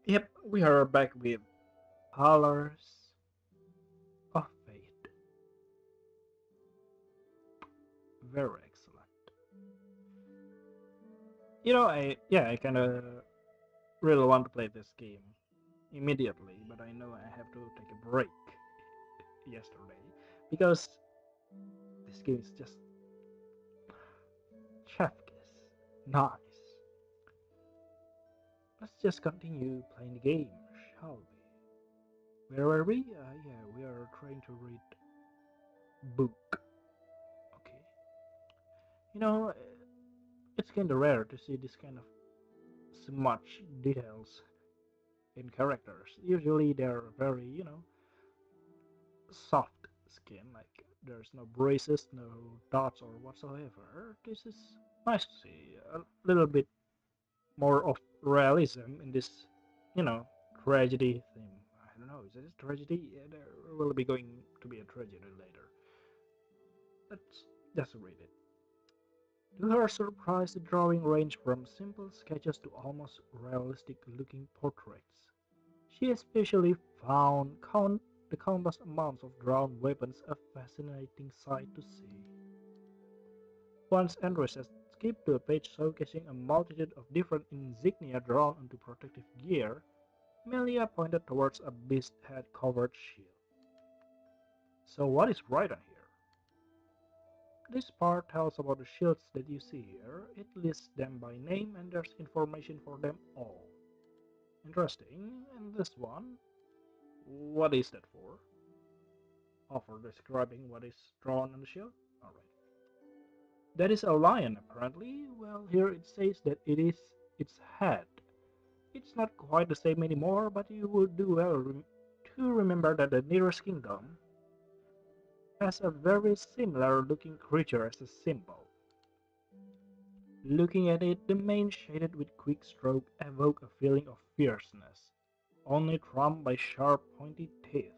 Yep, we are back with Colors of Fate. Very excellent. I kind of really want to play this game immediately, but I know I have to take a break yesterday because this game is just chef kiss. Nice. Let's just continue playing the game, shall we? Where were we? Yeah, we are trying to read book. Okay. You know, it's kind of rare to see this kind of so much details in characters. Usually they're very, soft skin, like there's no braces, no dots or whatsoever. This is nice to see. A little bit more of realism in this, you know, tragedy theme. I don't know, is it a tragedy? Yeah, there will be going to be a tragedy later. Let's just read it. To her surprise, the drawing ranged from simple sketches to almost realistic looking portraits. She especially found the countless amounts of drawn weapons a fascinating sight to see. Once Enris had skipped to a page showcasing a multitude of different insignia drawn onto protective gear, Melia pointed towards a beast head covered shield. So what is right on here? This part tells about the shields that you see here. It lists them by name and there's information for them all. Interesting. And this one, what is that for? For describing what is drawn on the shield? Alright. That is a lion, apparently. Well, here it says that it is its head. It's not quite the same anymore, but you would do well to remember that the nearest kingdom has a very similar looking creature as a symbol. Looking at it, the mane shaded with quick stroke evoked a feeling of fierceness, only trumped by sharp pointed teeth.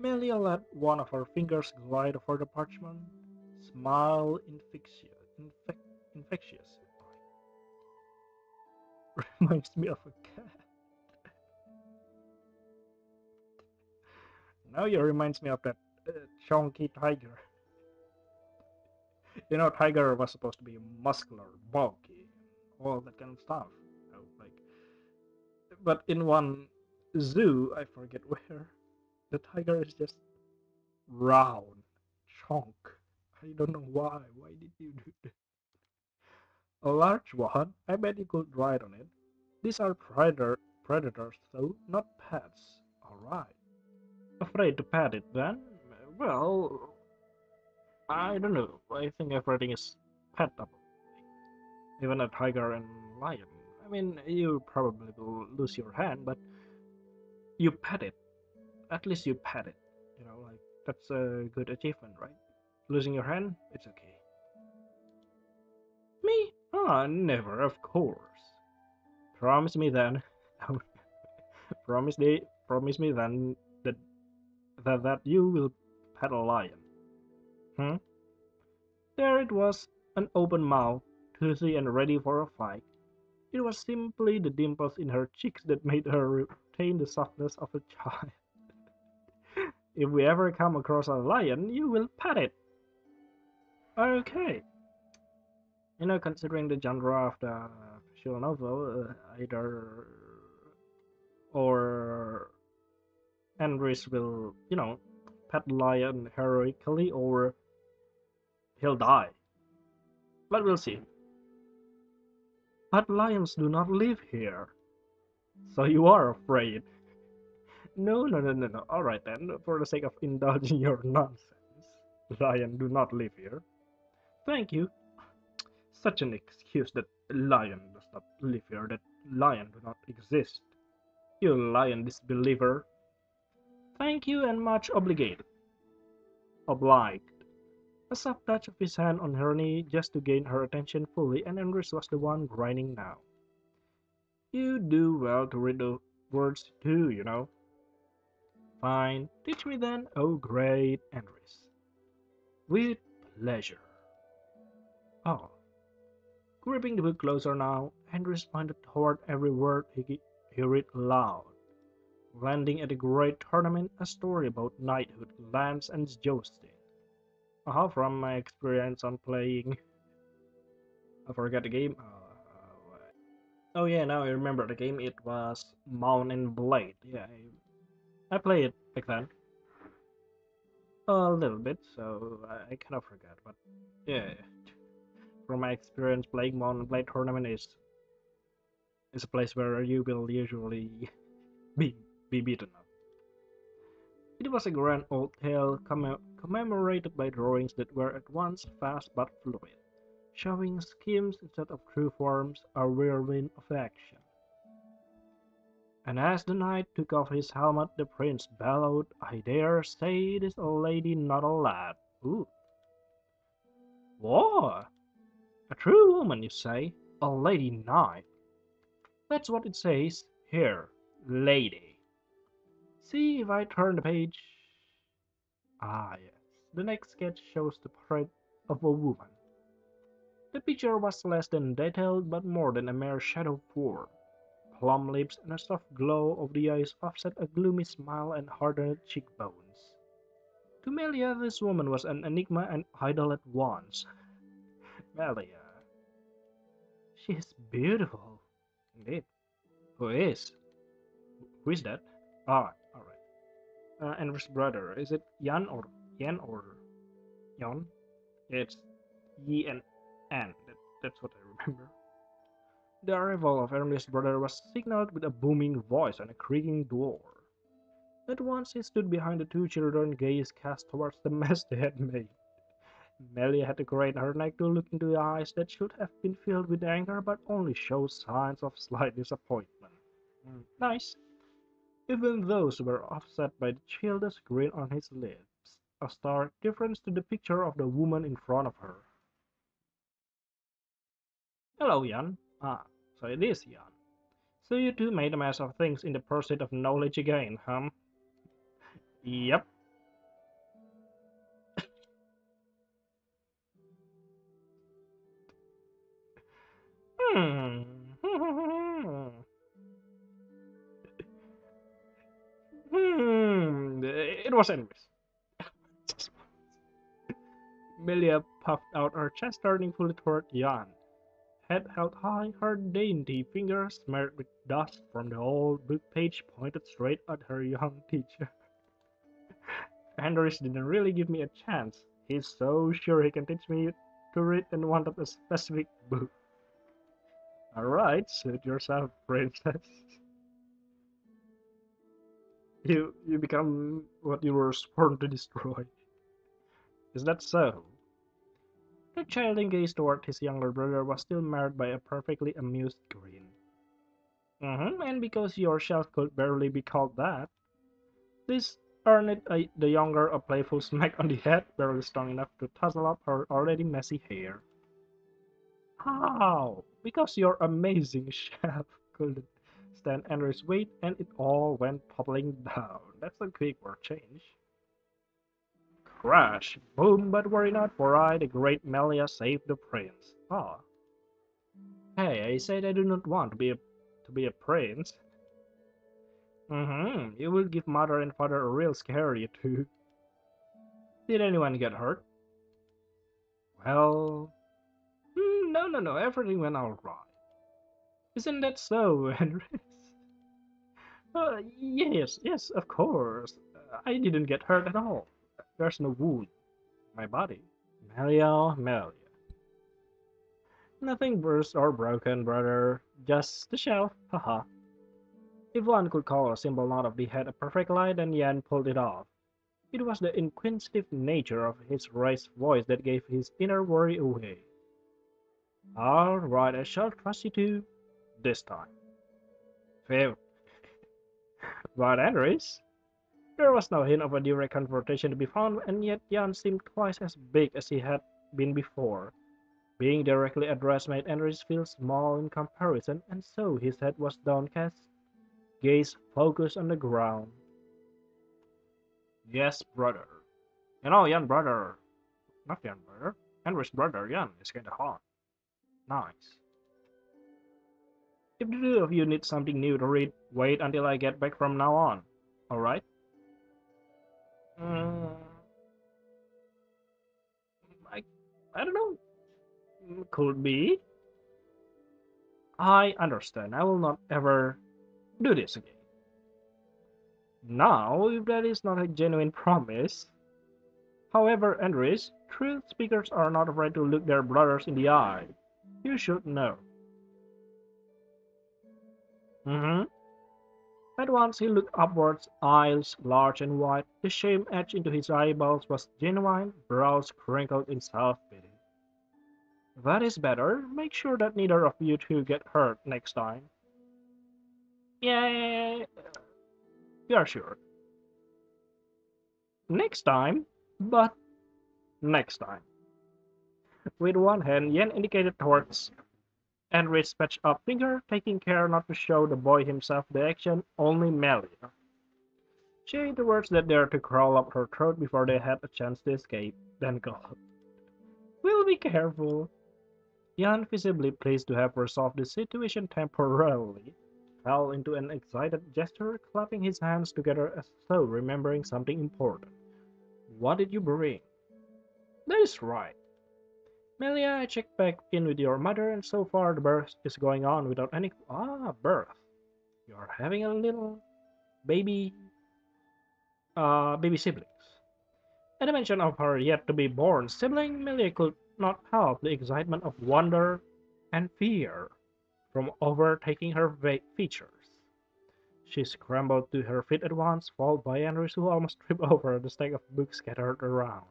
Melia let one of her fingers glide over the parchment, smile infectious. Reminds me of a cat. Now it reminds me of that chunky tiger. Tiger was supposed to be muscular, bulky, all that kind of stuff. But in one zoo, I forget where, the tiger is just round, chunk. I don't know why. Why did you do that? A large one. I bet you could ride on it. These are predators, though, not pets. All right. Afraid to pet it then? Well, I don't know. I think everything is petable. Even a tiger and lion. I mean, you probably will lose your hand, but you pet it. At least you pet it. Like that's a good achievement, right? Losing your hand, it's okay. Me? Ah, never, of course. Promise me then. Promise me then that that you will pet a lion. Hmm? There it was, an open mouth, toothy and ready for a fight. It was simply the dimples in her cheeks that made her retain the softness of a child. If we ever come across a lion, you will pet it. Okay. Considering the genre of the visual novel, either or Enris will, pet lion heroically or he'll die. But we'll see. But lions do not live here. So you are afraid. No, no, no, no, no. Alright then, for the sake of indulging your nonsense. Lion do not live here. Thank you. Such an excuse that lion does not live here, that lion do not exist. You lion disbeliever. Thank you and much obligated. Obliged. A soft touch of his hand on her knee just to gain her attention fully, and Enris was the one grinding now. You do well to read the words too. Fine, teach me then, oh great Enris. With pleasure. Oh. Gripping the book closer now, Enris pointed toward every word he read aloud, landing at a great tournament, a story about knighthood, lands, and jousting. From my experience on playing, I forgot the game. Oh yeah, now I remember the game. It was Mount and Blade. Yeah, I played it back then a little bit, so I kind of forgot. But yeah, from my experience playing Mount and Blade tournament is a place where you will usually be beaten up. It was a grand old tale commemorated by drawings that were at once fast but fluid, showing schemes instead of true forms, a whirlwind of action. And as the knight took off his helmet, the prince bellowed, "I dare say it is a lady, not a lad." Ooh. What? A true woman, you say? A lady knight? That's what it says here, lady. See if I turn the page. Ah, yes. The next sketch shows the portrait of a woman. The picture was less than detailed, but more than a mere shadow form. Plum lips and a soft glow of the eyes offset a gloomy smile and hardened cheekbones. To Melia, this woman was an enigma and idol at once. Melia, she is beautiful. Indeed. Who is? Who is that? Ah, alright. Enris' brother. Is it Jan or Jan or Jan? It's Yi and An. That's what I remember. The arrival of Enris' brother was signaled with a booming voice and a creaking door. At once he stood behind the two children, gaze cast towards the mess they had made. Melia had to crane her neck to look into the eyes that should have been filled with anger but only showed signs of slight disappointment. Nice. Even those were offset by the childish grin on his lips, a stark difference to the picture of the woman in front of her. Hello, Jan. Ah, so it is Jan. So you two made a mess of things in the pursuit of knowledge again, huh? Yep. Hmm. It was Enris. Melia puffed out her chest, turning fully toward Jan. Head held high, her dainty fingers smeared with dust from the old book page pointed straight at her young teacher. Enris didn't really give me a chance. He's so sure he can teach me to read and wanted a specific book. Alright, suit yourself, princess. You become what you were sworn to destroy. Is that so? The child gazed toward his younger brother was still marred by a perfectly amused grin. And because yourself could barely be called that, this earned the younger a playful smack on the head, barely strong enough to tussle up her already messy hair. How? Because your amazing chef couldn't stand Enris' weight and it all went toppling down. That's a quick word change. Crash! Boom! But worry not, for I, the great Melia, saved the prince. Ah. Hey, I said I do not want to be a prince. You will give mother and father a real scare, you two. Did anyone get hurt? Well, no, everything went all right. Isn't that so, Enris? Yes, of course. I didn't get hurt at all. There's no wound in my body. Melia. Nothing burst or broken, brother. Just the shelf, haha. If one could call a simple knot of the head a perfect lie, then Yan pulled it off. It was the inquisitive nature of his raised voice that gave his inner worry away. All right, I shall trust you too, this time. Phew. But Enris? There was no hint of a direct confrontation to be found, and yet Jan seemed twice as big as he had been before. Being directly addressed made Enris feel small in comparison, and so his head was downcast, gaze focused on the ground. Yes, brother. Jan brother. Not Jan brother. Enris brother, Jan, is kinda hot. Nice. If the two of you need something new to read, wait until I get back from now on. Alright? Mm, I, I don't know. Could be. I understand. I will not ever do this again. Now, if that is not a genuine promise. However, Enris, truth speakers are not afraid to look their brothers in the eye. You should know. Mm-hmm. At once he looked upwards, eyes large and wide. The shame etched into his eyeballs was genuine, brows crinkled in self-pity. That is better. Make sure that neither of you two get hurt next time. Yeah, you're sure. Next time? But next time. With one hand, Yen indicated towards Enris' patched up finger, taking care not to show the boy himself the action, only Melia. She ate the words that dared to crawl up her throat before they had a chance to escape, then gulped. We'll be careful. Jan, visibly pleased to have resolved the situation temporarily, fell into an excited gesture, clapping his hands together as though remembering something important. What did you bring? That is right. Melia, I checked back in with your mother, and so far the birth is going on without any. Birth. You're having a little baby, baby siblings. At the mention of her yet to be born sibling, Melia could not help the excitement of wonder and fear from overtaking her features. She scrambled to her feet at once, followed by Enris, who almost tripped over the stack of books scattered around.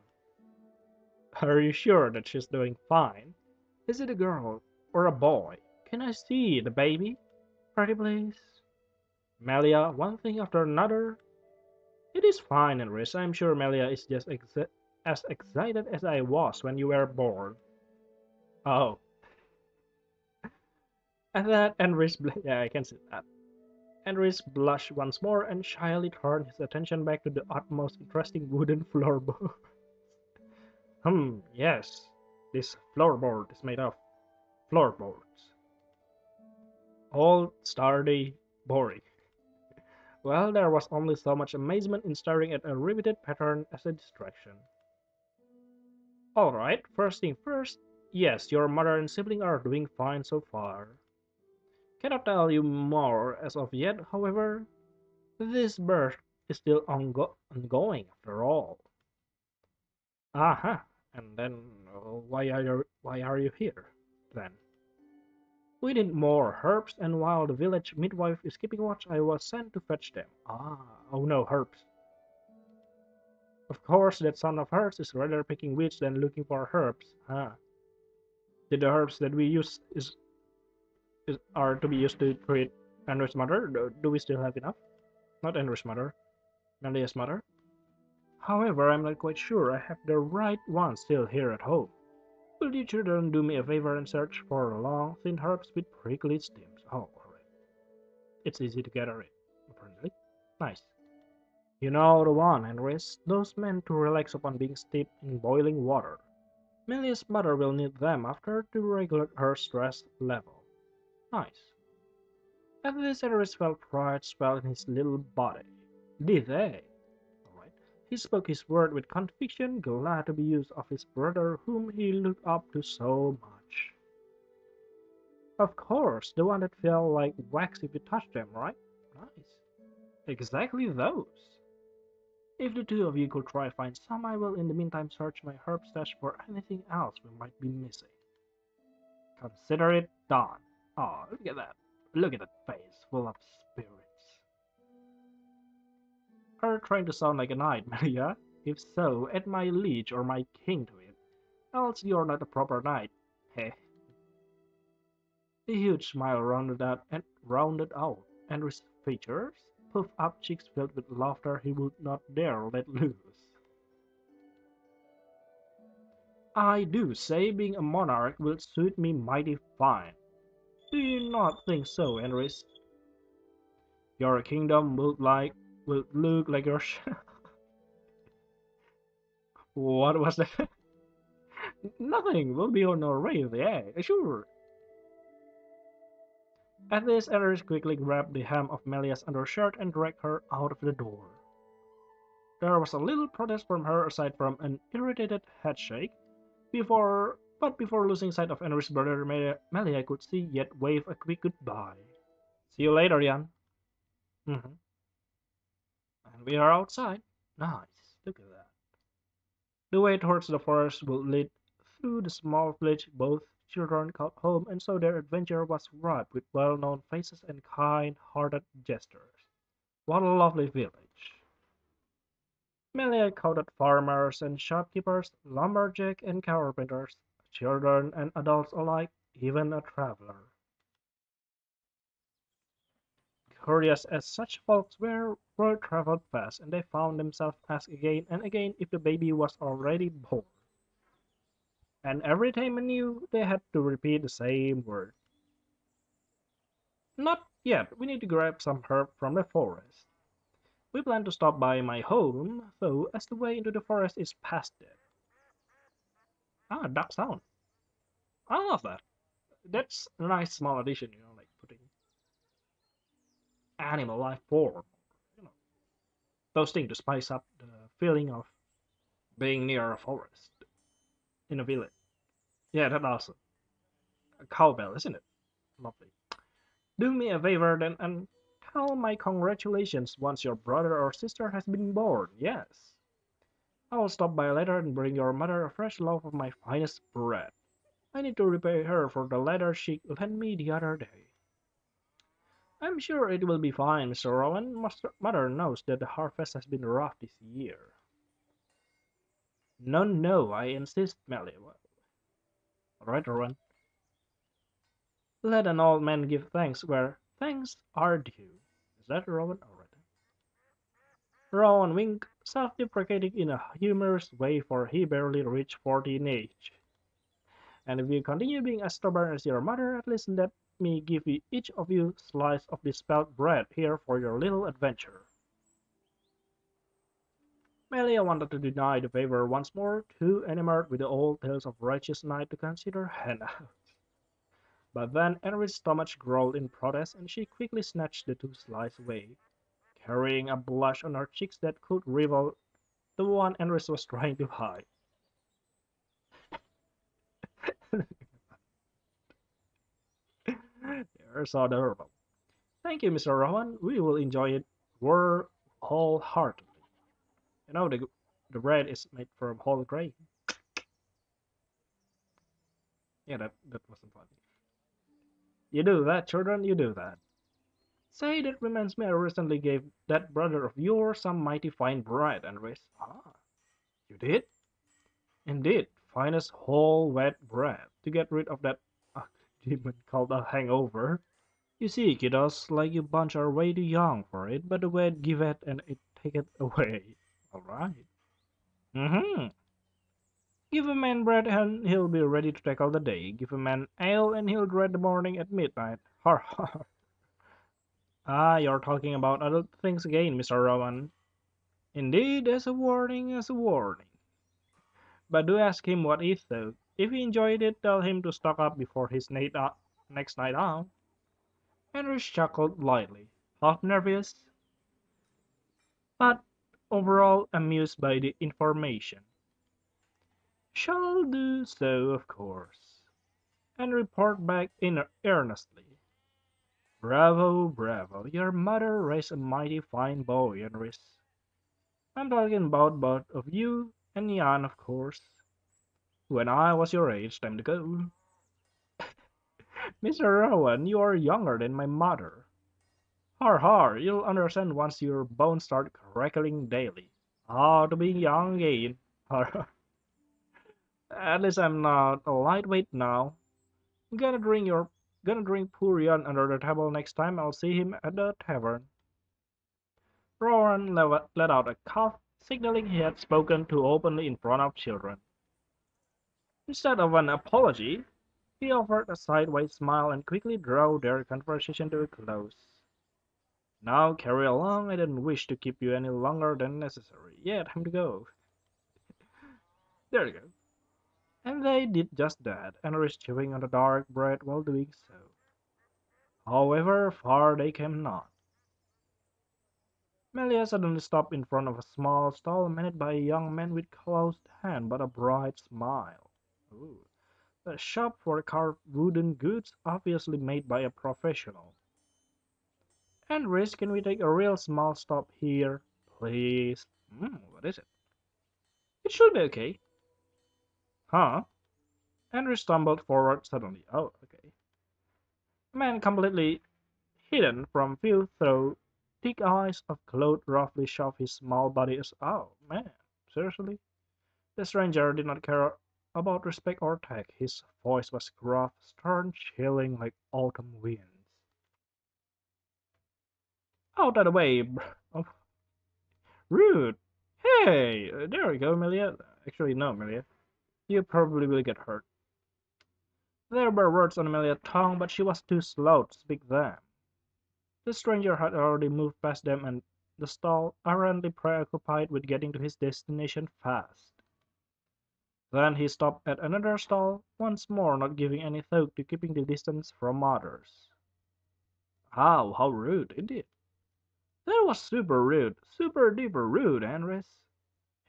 Are you sure that she's doing fine? Is it a girl or a boy? Can I see the baby? Pretty please. Melia, one thing after another. It is fine, Enris. I'm sure Melia is just as excited as I was when you were born. Oh, at that, yeah, I can see that. Enris blushed once more and shyly turned his attention back to the utmost interesting wooden floorboard. Yes, this floorboard is made of floorboards. All sturdy, boring. Well, there was only so much amazement in staring at a riveted pattern as a distraction. Alright, first thing first. Yes, your mother and sibling are doing fine so far. Cannot tell you more as of yet, however. This birth is still ongoing after all. Aha, and then why are you here, then? We need more herbs, and while the village midwife is keeping watch, I was sent to fetch them. Oh no, herbs. Of course, that son of hers is rather picking weeds than looking for herbs. Did the herbs that we use are to be used to treat Enri's mother? Do we still have enough? Not Enri's mother, Melia's mother. However, I'm not quite sure I have the right one still here at home. Will you children do me a favor and search for long, thin herbs with prickly stems? Oh, alright. It's easy to gather it, apparently. Nice. You know the one, Enris. Those meant to relax upon being steeped in boiling water. Melia's mother will need them after to regulate her stress level. Nice. At this, Enris felt pride swell in his little body. Did they? Alright. He spoke his word with conviction, glad to be used of his brother whom he looked up to so much. Of course, the one that felt like wax if you touched them, right? Nice. Exactly those. If the two of you could try find some, I will in the meantime search my herb stash for anything else we might be missing. Consider it done. Oh, look at that. Look at that face, full of spirits. Are you trying to sound like a knight, Maria? If so, add my liege or my king to it. Else you're not a proper knight. Heh. A huge smile rounded out Enris' features, puffed up cheeks filled with laughter he would not dare let loose. I do say being a monarch will suit me mighty fine. Do you not think so, Enris? Your kingdom would look like your What was that? Nothing. We'll be on our way there, sure. At this, Enris quickly grabbed the hem of Melia's undershirt and dragged her out of the door. There was a little protest from her aside from an irritated headshake. Before losing sight of Enris's brother, Melia could see yet wave a quick goodbye. See you later, Jan. Mhm. And we are outside. Nice. Look at that. The way towards the forest would lead through the small village both children called home, and so their adventure was ripe with well-known faces and kind-hearted gestures. What a lovely village! Melia counted farmers and shopkeepers, lumberjack and carpenters, children and adults alike, even a traveler. Curious as such folks were, word traveled fast, and they found themselves asked again and again if the baby was already born. And every time I knew they had to repeat the same word. Not yet, we need to grab some herb from the forest. We plan to stop by my home, though, as the way into the forest is past it. Ah, duck sound. I love that. That's a nice small addition, like putting animal life form. You know, those things to spice up the feeling of being near a forest in a village. Yeah, that's awesome. A cowbell, isn't it? Lovely. Do me a favor then and tell my congratulations once your brother or sister has been born. Yes. I will stop by later and bring your mother a fresh loaf of my finest bread. I need to repay her for the letter she lent me the other day. I'm sure it will be fine, Mr. Rowan. Mother knows that the harvest has been rough this year. No, no, I insist, Melly. All right, Rowan. Let an old man give thanks where thanks are due. Is that Rowan? All right. Rowan winked, self-deprecating in a humorous way, for he barely reached 40 in age. And if you continue being as stubborn as your mother, at least let me give each of you a slice of this spelt bread here for your little adventure. Melia wanted to deny the favor once more, too enamored with the old tales of righteous knight to consider handouts. But then Enris's stomach growled in protest, and she quickly snatched the two slices away, carrying a blush on her cheeks that could rival the one Enris was trying to hide. They're so adorable. Thank you, Mr. Rowan. We will enjoy it wholeheartedly. You know, the bread is made from whole grain. Yeah, that wasn't funny. You do that, children, you do that. Say, that reminds me, I recently gave that brother of yours some mighty fine bread and rice. Ah, you did? Indeed, finest whole wheat bread to get rid of that demon called a hangover. You see, kiddos, like you bunch are way too young for it, but the weight give it and it take it away. Alright. Mm-hmm. Give a man bread and he'll be ready to tackle the day. Give a man ale and he'll dread the morning at midnight. Har har. Ah, you're talking about other things again, Mr. Rowan. Indeed, as a warning, as a warning. But do ask him what he thought. If he enjoyed it, tell him to stock up before his next night out. Henry chuckled lightly, half nervous, but overall amused by the information. Shall do so, of course, and report back earnestly. Bravo, bravo, your mother raised a mighty fine boy, Enris. I'm talking about both of you and Jan, of course. When I was your age, time to go. Mr. Rowan, you are younger than my mother. Har har, you'll understand once your bones start crackling daily. Ah, to be young again. Har har. At least I'm not a lightweight now. Gonna drink poor Jan under the table next time I'll see him at the tavern. Rowan let out a cough, signaling he had spoken too openly in front of children. Instead of an apology, he offered a sideways smile and quickly drew their conversation to a close. Now carry along, I don't wish to keep you any longer than necessary. Yeah, time to go. There you go. And they did just that, Enris chewing on the dark bread while doing so. However, far they came not. Melia suddenly stopped in front of a small stall managed by a young man with closed hand but a bright smile. Ooh. A shop for carved wooden goods, obviously made by a professional. Enris, can we take a real small stop here, please? What is it? It should be okay. Huh? Enris stumbled forward suddenly. Oh, okay. A man completely hidden from view through thick eyes of cloth roughly shoved his small body as oh man, seriously? The stranger did not care about respect or tech. His voice was gruff, stern, chilling like autumn winds. Out of the way! Oh, rude! Hey! There you go, Melia. Actually, no, Melia. You probably will get hurt. There were words on Amelia's tongue, but she was too slow to speak them. The stranger had already moved past them and the stall, apparently preoccupied with getting to his destination fast. Then he stopped at another stall, once more not giving any thought to keeping the distance from others. How rude indeed. That was super rude, super duper rude, Enris.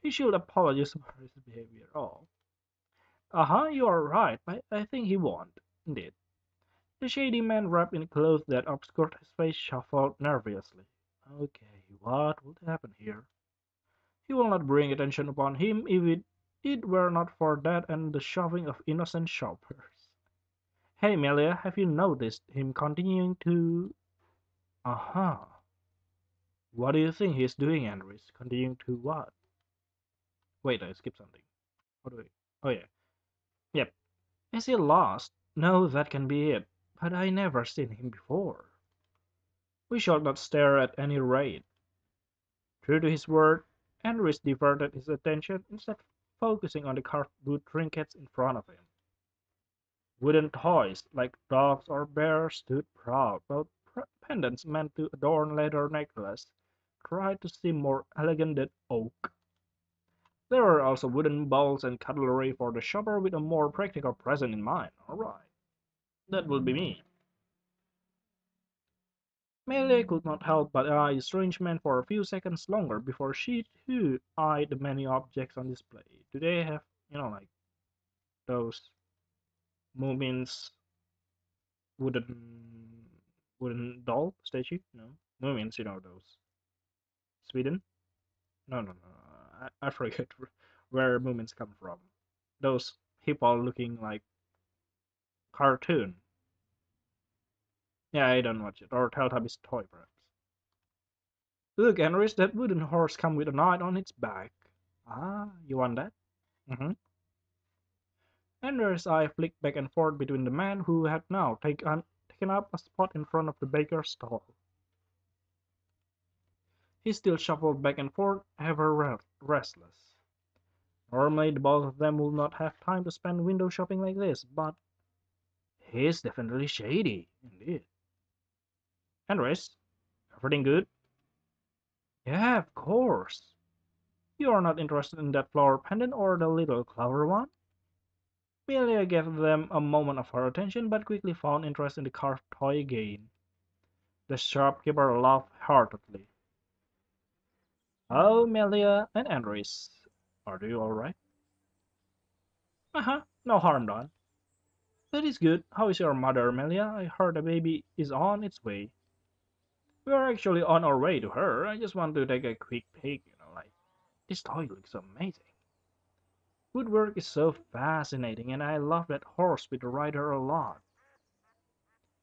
He should apologize for his behavior. Oh. Uh-huh, you are right. I think he won't. Indeed. The shady man wrapped in clothes that obscured his face shuffled nervously. Okay, what would happen here? He will not bring attention upon him if it were not for that and the shoving of innocent shoppers. Hey, Melia, have you noticed him continuing to... Uh-huh. What do you think he's doing, Enris? Continuing to what? Wait, I skipped something. How do I... Oh, yeah. Yep. Is he lost? No, that can be it. But I never seen him before. We shall not stare at any rate. True to his word, Enris diverted his attention, instead focusing on the carved wood trinkets in front of him. Wooden toys, like dogs or bears, stood proud, while pendants meant to adorn leather necklaces tried to seem more elegant than oak. There were also wooden bowls and cutlery for the shopper with a more practical present in mind. Alright, that would be me. Melee could not help but eye the strange man for a few seconds longer before she too eyed the many objects on display. Do they have, like those Moomin's wooden doll statue? No, Moomins, those Sweden? No, no, no. I forget where Moomins come from. Those people looking like cartoon. Yeah, I don't watch it. Or Teletubbies toy, perhaps. Look, Enris, that wooden horse come with a knight on its back. Ah, you want that? Mm-hmm. Enris's eye flicked back and forth between the man who had now taken up a spot in front of the baker's stall. He still shuffled back and forth, ever restless. Normally, the both of them would not have time to spend window shopping like this, but he's definitely shady, indeed. Enris, everything good? Yeah, of course. You are not interested in that flower pendant or the little clover one? Melia gave them a moment of her attention, but quickly found interest in the carved toy again. The shopkeeper laughed heartily. Oh, Melia and Enris, are you all right? Uh-huh, no harm done. That is good. How is your mother, Melia? I heard the baby is on its way. We are actually on our way to her. I just want to take a quick peek, like, this toy looks amazing. Woodwork is so fascinating, and I love that horse with the rider a lot.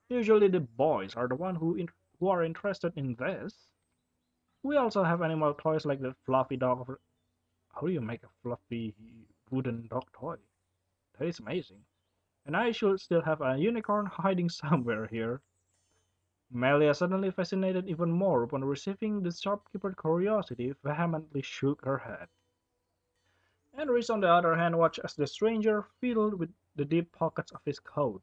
Usually the boys are the one who are interested in this. We also have animal toys like the fluffy dog. How do you make a fluffy wooden dog toy? That is amazing. And I should still have a unicorn hiding somewhere here. Melia, suddenly fascinated even more upon receiving the shopkeeper's curiosity, vehemently shook her head. Enris, on the other hand, watched as the stranger fiddled with the deep pockets of his coat.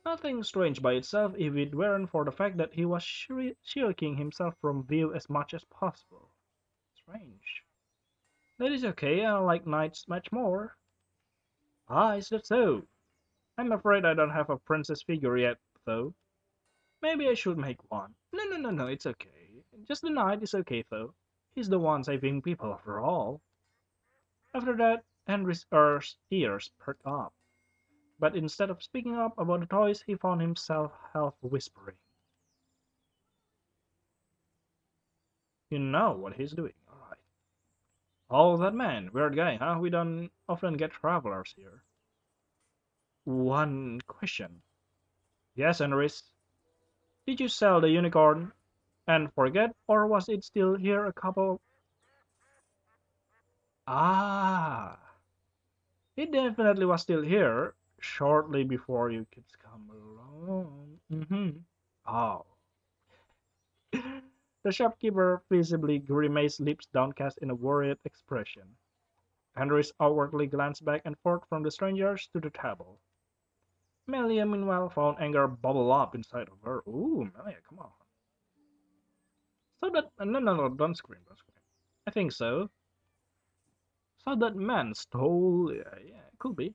Nothing strange by itself if it weren't for the fact that he was shirking himself from view as much as possible. Strange. That is okay, I like knights much more. Ah, is that so? I'm afraid I don't have a princess figure yet, though. Maybe I should make one. No, no, no, no, it's okay. Just the night is okay, though. He's the one saving people after all. After that, Henry's ears perked up. But instead of speaking up about the toys, he found himself half whispering. You know what he's doing, alright. Oh, that man. Weird guy, huh? We don't often get travelers here. One question. Yes, Enris. Did you sell the unicorn and forget, or was it still here a couple? Ah, it definitely was still here shortly before you kids come along. Oh. The shopkeeper visibly grimaced, lips downcast in a worried expression. Henry awkwardly glanced back and forth from the strangers to the table. Melia meanwhile found anger bubble up inside of her. Ooh, Melia, come on. So that no, no, no, don't scream, don't scream. I think so. So that man stole. Yeah, could be.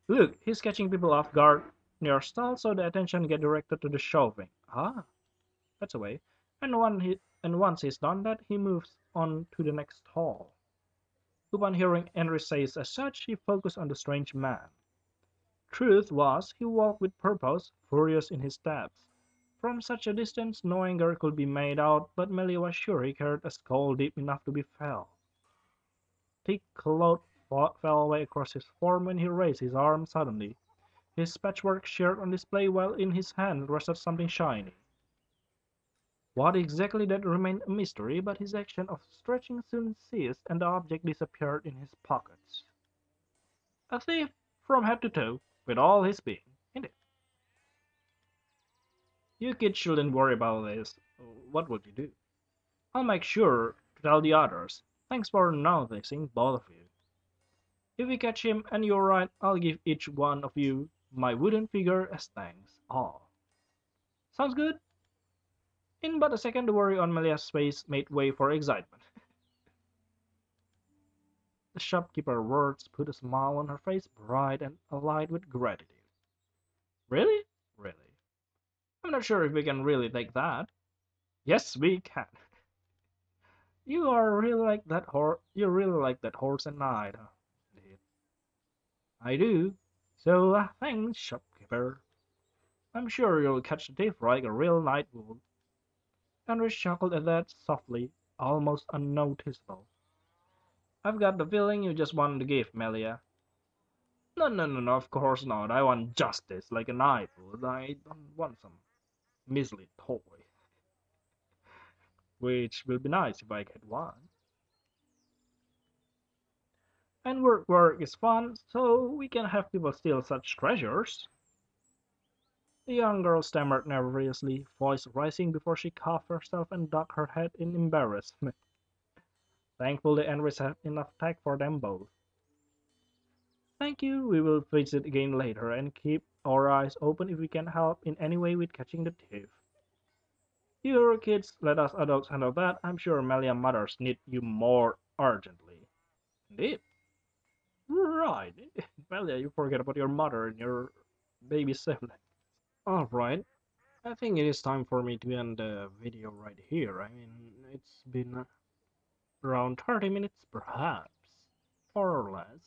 Look, he's catching people off guard near stall, so the attention get directed to the shelving. Ah, that's a way. And once he's done that, he moves on to the next hall. Upon hearing Enris say as such, he focused on the strange man. Truth was, he walked with purpose, furious in his steps. From such a distance, no anger could be made out, but Melia was sure he carried a skull deep enough to be felt. Thick cloth fell away across his form when he raised his arm suddenly. His patchwork shirt on display while in his hand rested something shiny. What exactly that remained a mystery, but his action of stretching soon ceased and the object disappeared in his pockets. A thief from head to toe, with all his being, indeed. You kids shouldn't worry about this. What would you do? I'll make sure to tell the others. Thanks for noticing, both of you. If we catch him and you're right, I'll give each one of you my wooden figure as thanks. Oh, sounds good? In but a second, the worry on Melia's face made way for excitement. The shopkeeper's words put a smile on her face, bright and alight with gratitude. Really? Really? I'm not sure if we can really take that. Yes, we can. You are really like that horse. You really like that horse and knight, huh? Indeed. I do. So, thanks, shopkeeper. I'm sure you'll catch the thief like a real knight would. Henry chuckled at that softly, almost unnoticeable. I've got the feeling you just want the gift, Melia. No, no, no, no, of course not. I want justice, like a knight would. I don't want some measly toy. Which will be nice if I get one. And work is fun, so we can have people steal such treasures. The young girl stammered nervously, voice rising before she coughed herself and ducked her head in embarrassment. Thankfully, Enris had enough tact for them both. Thank you, we will visit again later and keep our eyes open if we can help in any way with catching the thief. You kids, let us adults handle that. I'm sure Melia mothers need you more urgently. Indeed. Right. Melia, you forget about your mother and your baby sibling. Alright, I think it is time for me to end the video right here. I mean, it's been around 30 minutes perhaps, more or less.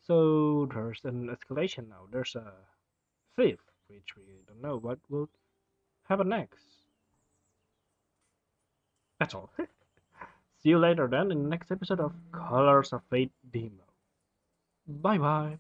So there's an escalation now. There's a thief, which we don't know what will happen next. That's all. See you later then in the next episode of Colors of Fate Demo. Bye bye.